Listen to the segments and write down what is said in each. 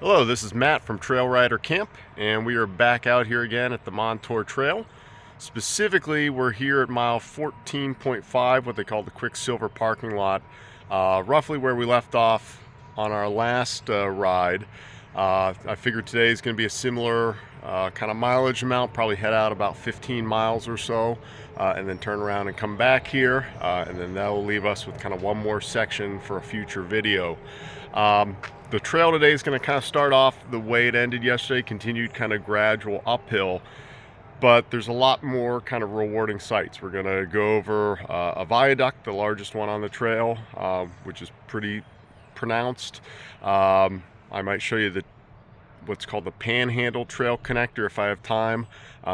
Hello, this is Matt from Trail Rider Camp, and we are back out here again at the Montour Trail. Specifically, we're here at mile 14.5, what they call the Quicksilver parking lot, roughly where we left off on our last ride. I figured today is going to be a similar kind of mileage amount, probably head out about 15 miles or so, and then turn around and come back here, and then that will leave us with kind of one more section for a future video. The trail today is going to kind of start off the way it ended yesterday, continued kind of gradual uphill, but there's a lot more kind of rewarding sights. We're going to go over a viaduct, the largest one on the trail, which is pretty pronounced. I might show you what's called the Panhandle Trail Connector if I have time.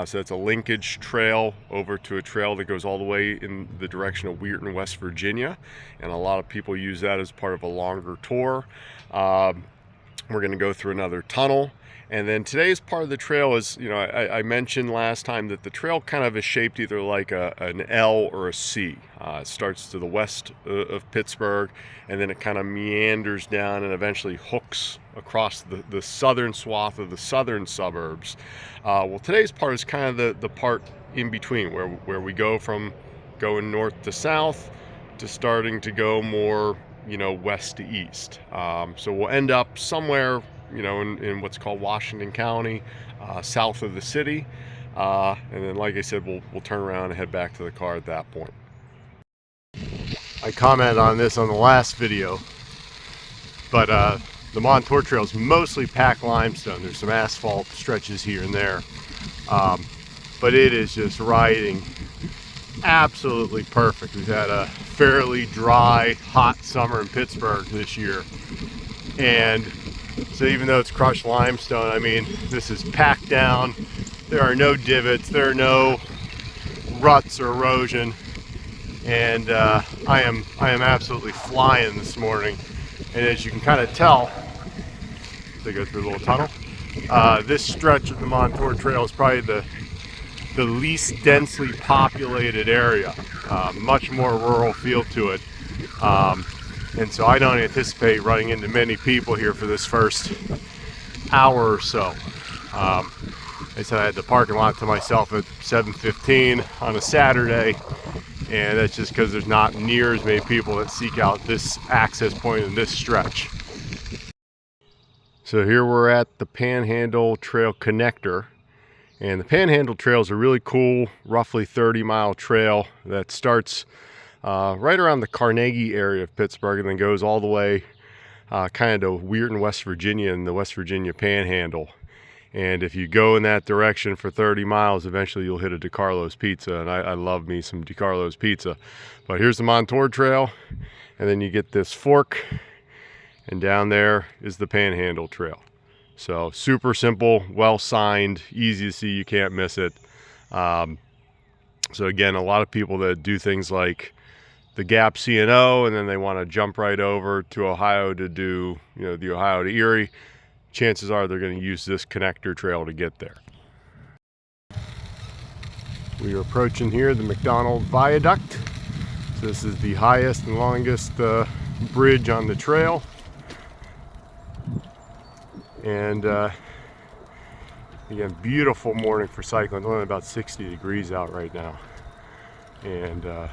So that's a linkage trail over to a trail that goes all the way in the direction of Weirton, West Virginia, and a lot of people use that as part of a longer tour. We're going to go through another tunnel, and then today's part of the trail is, I mentioned last time that the trail kind of is shaped either like an L or a C. It starts to the west of Pittsburgh, and then it kind of meanders down and eventually hooks across the southern swath of the southern suburbs. Well, today's part is kind of the part in between, where we go from going north to south to starting to go more west to east. So we'll end up somewhere in what's called Washington County, south of the city, and then, like I said, we'll turn around and head back to the car at that point. I commented on this on the last video, but the Montour Trail is mostly packed limestone. There's some asphalt stretches here and there, but it is just riding absolutely perfect. We've had a fairly dry, hot summer in Pittsburgh this year, and so even though it's crushed limestone, I mean, this is packed down. There are no divots, there are no ruts or erosion, and I am absolutely flying this morning. And as you can kind of tell, as I go through a little tunnel, this stretch of the Montour Trail is probably the least densely populated area, much more rural feel to it, and so I don't anticipate running into many people here for this first hour or so. I said I had the parking lot to myself at 7:15 on a Saturday, and that's just because there's not near as many people that seek out this access point in this stretch. So here we're at the Panhandle Trail Connector. And the Panhandle Trail is a really cool, roughly 30-mile trail that starts right around the Carnegie area of Pittsburgh and then goes all the way kind of to Weirton, West Virginia, in the West Virginia Panhandle. And if you go in that direction for 30 miles, eventually you'll hit a DiCarlo's Pizza, and I love me some DiCarlo's Pizza. But here's the Montour Trail, and then you get this fork, and down there is the Panhandle Trail. So super simple, well signed, easy to see, you can't miss it. So again, a lot of people that do things like the Gap C&O and then they want to jump right over to Ohio to do the Ohio to Erie, chances are they're going to use this connector trail to get there. We are approaching here the McDonald Viaduct. So this is the highest and longest bridge on the trail. And again, beautiful morning for cycling. It's only about 60 degrees out right now, and I'll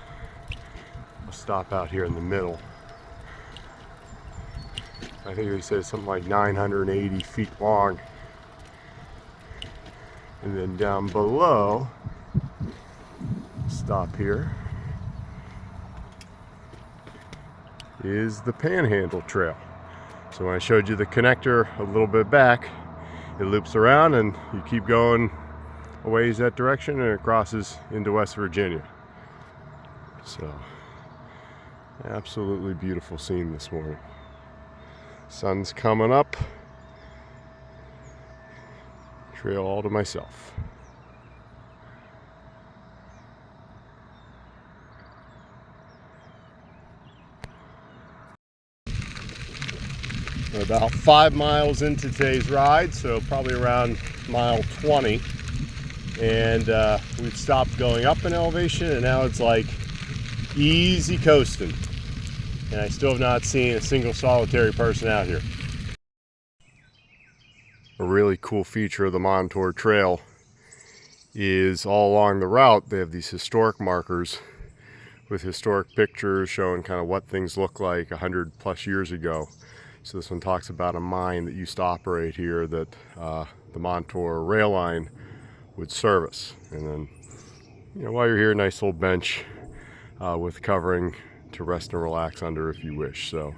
stop out here in the middle. I think they said something like 980 feet long, and then down below, stop here, is the Panhandle Trail. So when I showed you the connector a little bit back, it loops around and you keep going a ways that direction and it crosses into West Virginia. So, absolutely beautiful scene this morning. Sun's coming up. Trail all to myself. We're about 5 miles into today's ride, so probably around mile 20, and we've stopped going up in elevation, and now it's like easy coasting, and I still have not seen a single solitary person out here. A really cool feature of the Montour Trail is all along the route they have these historic markers with historic pictures showing kind of what things look like 100+ years ago. So this one talks about a mine that used to operate here that the Montour rail line would service. And then, you know, while you're here, nice little bench with covering to rest and relax under if you wish. So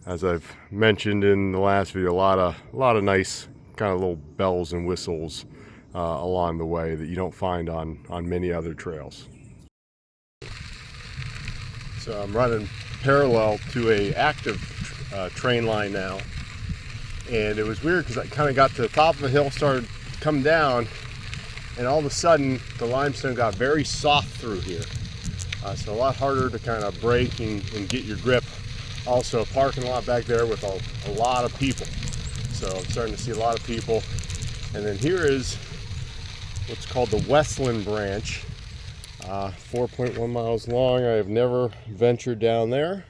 as I've mentioned in the last video, a lot of nice kind of little bells and whistles along the way that you don't find on many other trails. So I'm running parallel to a active train line now, and it was weird because I kind of got to the top of a hill, started coming down, and all of a sudden the limestone got very soft through here. So a lot harder to kind of brake and get your grip. Also a parking lot back there with a lot of people. So I'm starting to see a lot of people. And then here is what's called the Westland branch. 4.1 miles long. I have never ventured down there.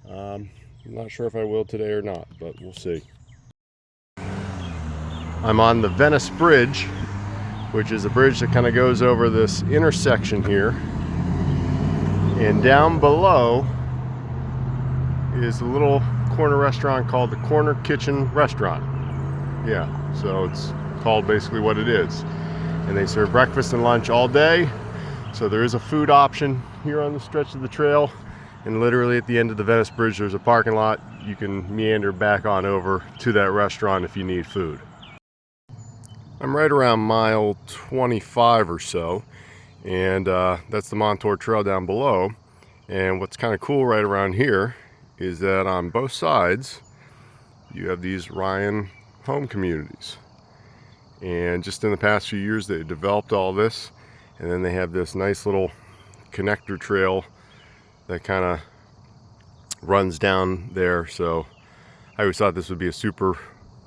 I'm not sure if I will today or not, but we'll see. I'm on the Venice Bridge, which is a bridge that kind of goes over this intersection here. And down below is a little corner restaurant called the Corner Kitchen Restaurant. Yeah, so it's called basically what it is. And they serve breakfast and lunch all day. So there is a food option here on the stretch of the trail. And literally at the end of the Venice Bridge, there's a parking lot. You can meander back on over to that restaurant if you need food. I'm right around mile 25 or so. And that's the Montour Trail down below. And what's kind of cool right around here is that on both sides you have these Ryan home communities, and just in the past few years they developed all this, and then they have this nice little connector trail that kind of runs down there. So I always thought this would be a super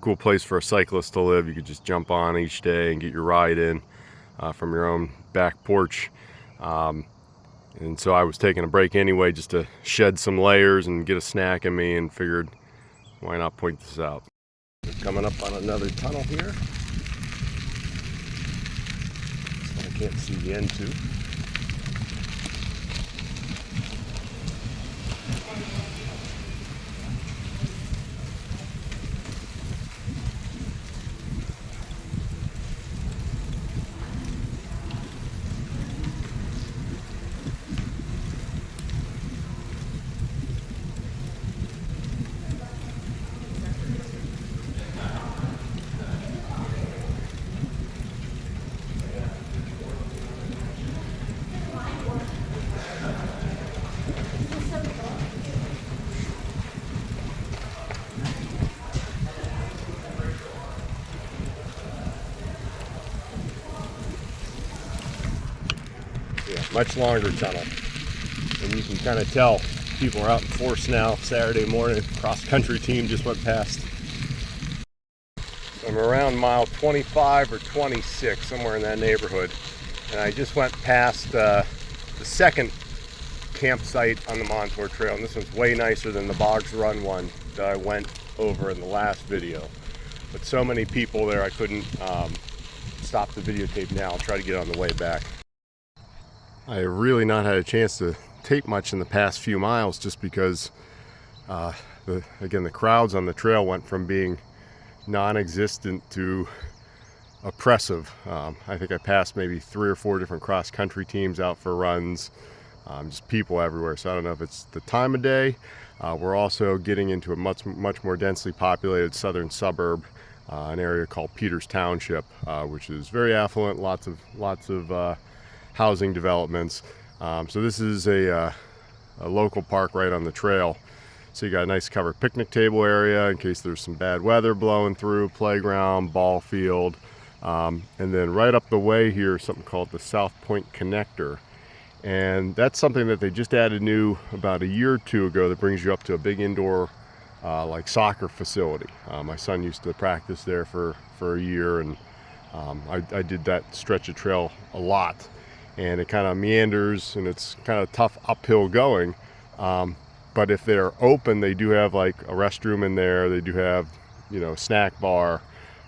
cool place for a cyclist to live. You could just jump on each day and get your ride in from your own back porch. And so I was taking a break anyway just to shed some layers and get a snack in me, and figured why not point this out. We're coming up on another tunnel here. I can't see the end too. Yeah, much longer tunnel. And you can kind of tell people are out in force now. Saturday morning, cross-country team just went past. I'm around mile 25 or 26, somewhere in that neighborhood. And I just went past the second campsite on the Montour Trail. And this one's way nicer than the Boggs Run one that I went over in the last video. But so many people there, I couldn't stop the videotape now. I'll try to get on the way back. I have really not had a chance to tape much in the past few miles, just because again, the crowds on the trail went from being non-existent to oppressive. I think I passed maybe 3 or 4 different cross-country teams out for runs, just people everywhere. So I don't know if it's the time of day. We're also getting into a much more densely populated southern suburb, an area called Peters Township, which is very affluent, lots of housing developments. So this is a local park right on the trail. So you got a nice covered picnic table area in case there's some bad weather blowing through, playground, ball field. And then right up the way here is something called the South Point Connector. And that's something that they just added new about a year or two ago that brings you up to a big indoor like soccer facility. My son used to practice there for a year, and I did that stretch of trail a lot. And it kind of meanders, and it's kind of tough uphill going. But if they're open, they do have like a restroom in there. They do have snack bar,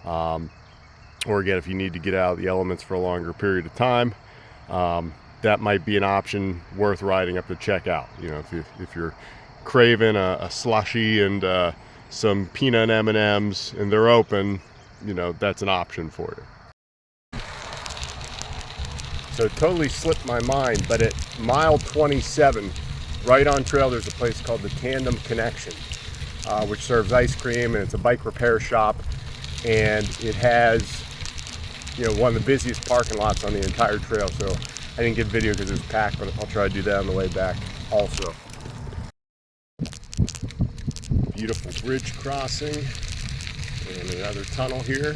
or again, if you need to get out of the elements for a longer period of time, that might be an option worth riding up to check out. If you're craving a slushy and some peanut M&Ms and they're open, that's an option for you. So it totally slipped my mind, but at mile 27, right on trail, there's a place called the Tandem Connection, which serves ice cream, and it's a bike repair shop, and it has one of the busiest parking lots on the entire trail. So I didn't get video because it was packed, but I'll try to do that on the way back also. Beautiful bridge crossing and another tunnel here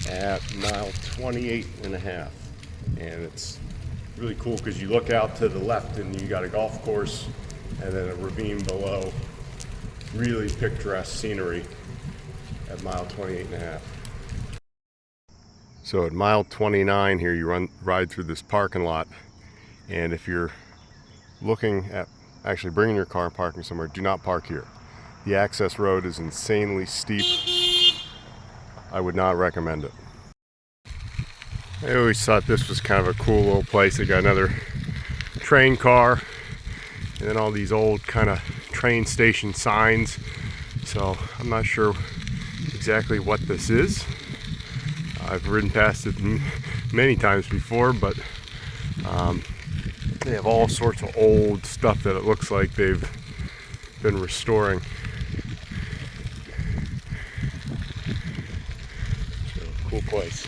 at mile 28 and a half. And it's really cool because you look out to the left and you got a golf course and then a ravine below. Really picturesque scenery at mile 28 and a half. So at mile 29 here, you ride through this parking lot, and if you're looking at actually bringing your car and parking somewhere, do not park here. The access road is insanely steep. I would not recommend it. I always thought this was kind of a cool little place. They got another train car and then all these old kind of train station signs. So I'm not sure exactly what this is. I've ridden past it many times before, but they have all sorts of old stuff that it looks like they've been restoring. So, cool place.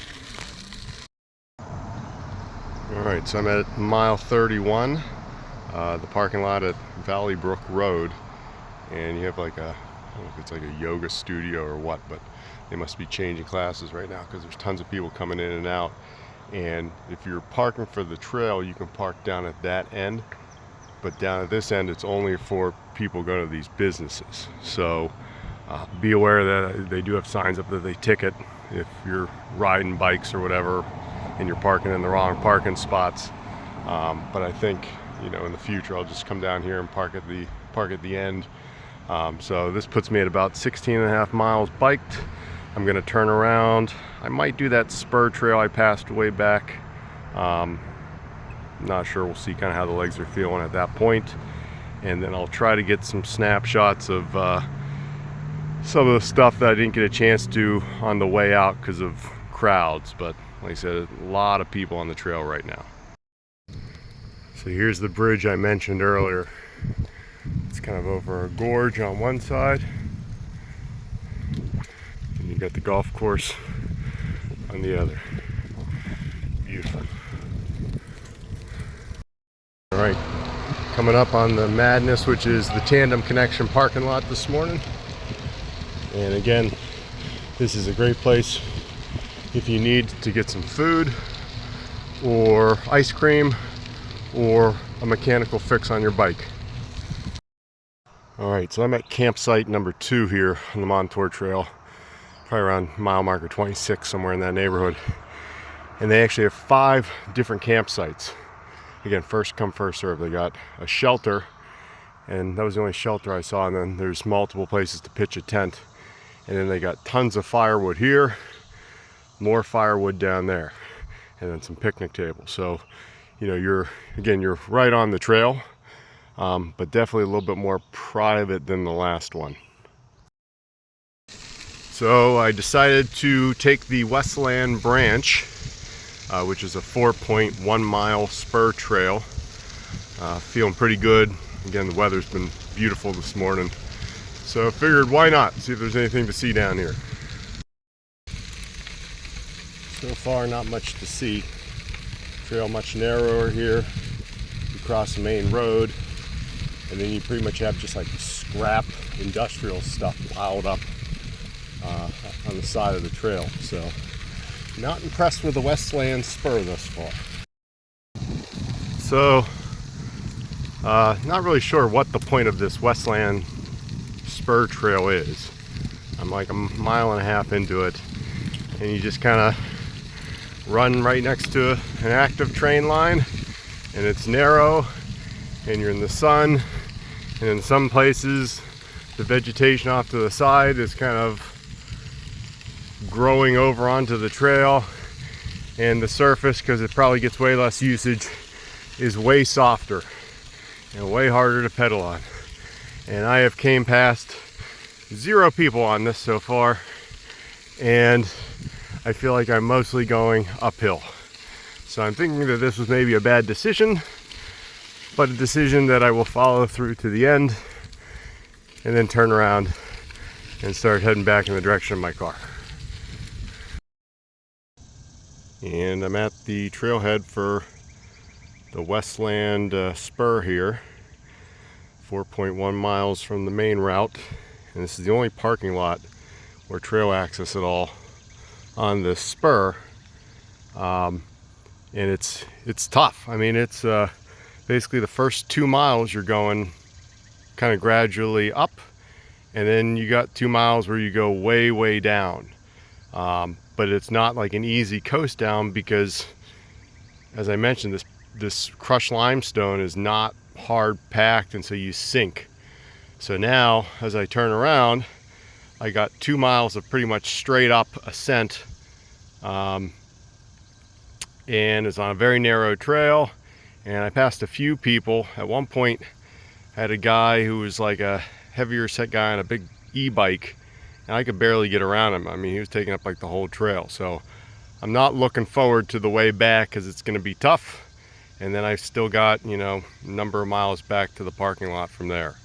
Alright, so I'm at mile 31, the parking lot at Valley Brook Road, and you have like I don't know if it's like a yoga studio or what, but they must be changing classes right now because there's tons of people coming in and out. And if you're parking for the trail, you can park down at that end, but down at this end it's only for people going to these businesses. So be aware that they do have signs up that they ticket if you're riding bikes or whatever and you're parking in the wrong parking spots. But I think in the future I'll just come down here and park at the end. So this puts me at about 16 and a half miles biked. I'm gonna turn around. I might do that spur trail I passed way back. Not sure, we'll see kind of how the legs are feeling at that point. And then I'll try to get some snapshots of some of the stuff that I didn't get a chance to on the way out because of crowds. But like I said, a lot of people on the trail right now. So here's the bridge I mentioned earlier. It's kind of over a gorge on one side, and you got the golf course on the other. Beautiful. All right, coming up on the madness, which is the Tandem Connection parking lot this morning. And again, this is a great place if you need to get some food or ice cream or a mechanical fix on your bike. Alright, so I'm at campsite number 2 here on the Montour Trail, probably around mile marker 26, somewhere in that neighborhood. And they actually have 5 different campsites. Again, first come, first serve. They got a shelter, and that was the only shelter I saw, and then there's multiple places to pitch a tent. And then they got tons of firewood here, more firewood down there, and then some picnic tables. So, you're right on the trail. But definitely a little bit more private than the last one. So I decided to take the Westland branch, which is a 4.1 mile spur trail. Feeling pretty good. Again, the weather's been beautiful this morning, so I figured why not see if there's anything to see down here. So far not much to see. Trail much narrower here. You cross the main road, and then you pretty much have just like scrap industrial stuff piled up on the side of the trail. So not impressed with the Westland spur thus far. So not really sure what the point of this Westland spur trail is. I'm like a mile and a half into it, and you just kind of run right next to an active train line, and it's narrow, and you're in the sun, and in some places the vegetation off to the side is kind of growing over onto the trail, and the surface, because it probably gets way less usage, is way softer and way harder to pedal on. And I have came past 0 people on this so far, and I feel like I'm mostly going uphill. So I'm thinking that this was maybe a bad decision, but a decision that I will follow through to the end, and then turn around and start heading back in the direction of my car. And I'm at the trailhead for the Westland spur here, 4.1 miles from the main route. And this is the only parking lot or trail access at all on this spur. And it's tough. I mean, it's basically the first 2 miles you're going kind of gradually up, and then you got 2 miles where you go way down. But it's not like an easy coast down, because, as I mentioned, this crushed limestone is not hard packed, and so you sink. So now, as I turn around, I got 2 miles of pretty much straight up ascent, and it's on a very narrow trail. And I passed a few people. At one point, I had a guy who was like a heavier set guy on a big e-bike, and I could barely get around him. I mean, he was taking up like the whole trail. So I'm not looking forward to the way back, because it's going to be tough. And then I've still got, you know, a number of miles back to the parking lot from there.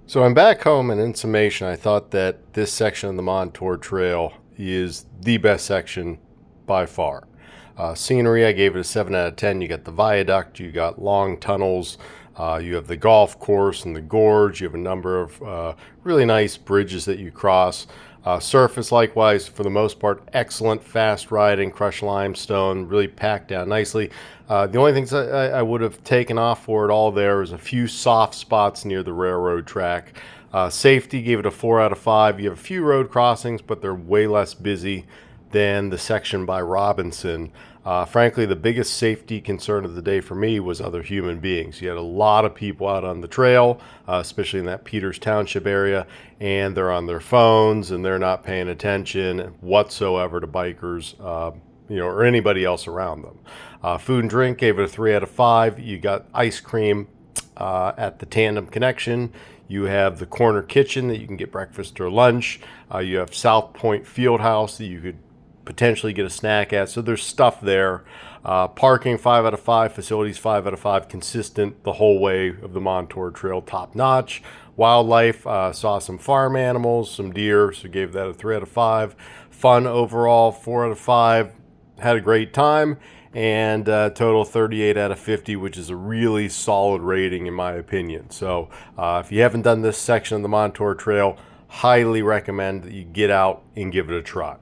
So I'm back home, and in summation, I thought that this section of the Montour Trail is the best section by far. Scenery, I gave it a 7 out of 10. You got the viaduct, you got long tunnels, you have the golf course and the gorge, you have a number of really nice bridges that you cross. Surface, likewise, for the most part, excellent, fast riding, crushed limestone, really packed down nicely. The only things I would have taken off for it all there is a few soft spots near the railroad track. Safety, gave it a 4 out of 5. You have a few road crossings, but they're way less busy than the section by Robinson. Frankly, the biggest safety concern of the day for me was other human beings. You had a lot of people out on the trail, especially in that Peters Township area, and they're on their phones and they're not paying attention whatsoever to bikers, or anybody else around them. Food and drink, gave it a 3 out of 5. You got ice cream at the Tandem Connection. You have the corner kitchen that you can get breakfast or lunch. You have South Point Fieldhouse that you could potentially get a snack at. So there's stuff there. Parking, 5 out of 5. Facilities, 5 out of 5. Consistent the whole way of the Montour Trail, top notch. Wildlife, saw some farm animals, some deer, so gave that a 3 out of 5. Fun overall, 4 out of 5. Had a great time, and total 38 out of 50, which is a really solid rating in my opinion. So if you haven't done this section of the Montour Trail, highly recommend that you get out and give it a try.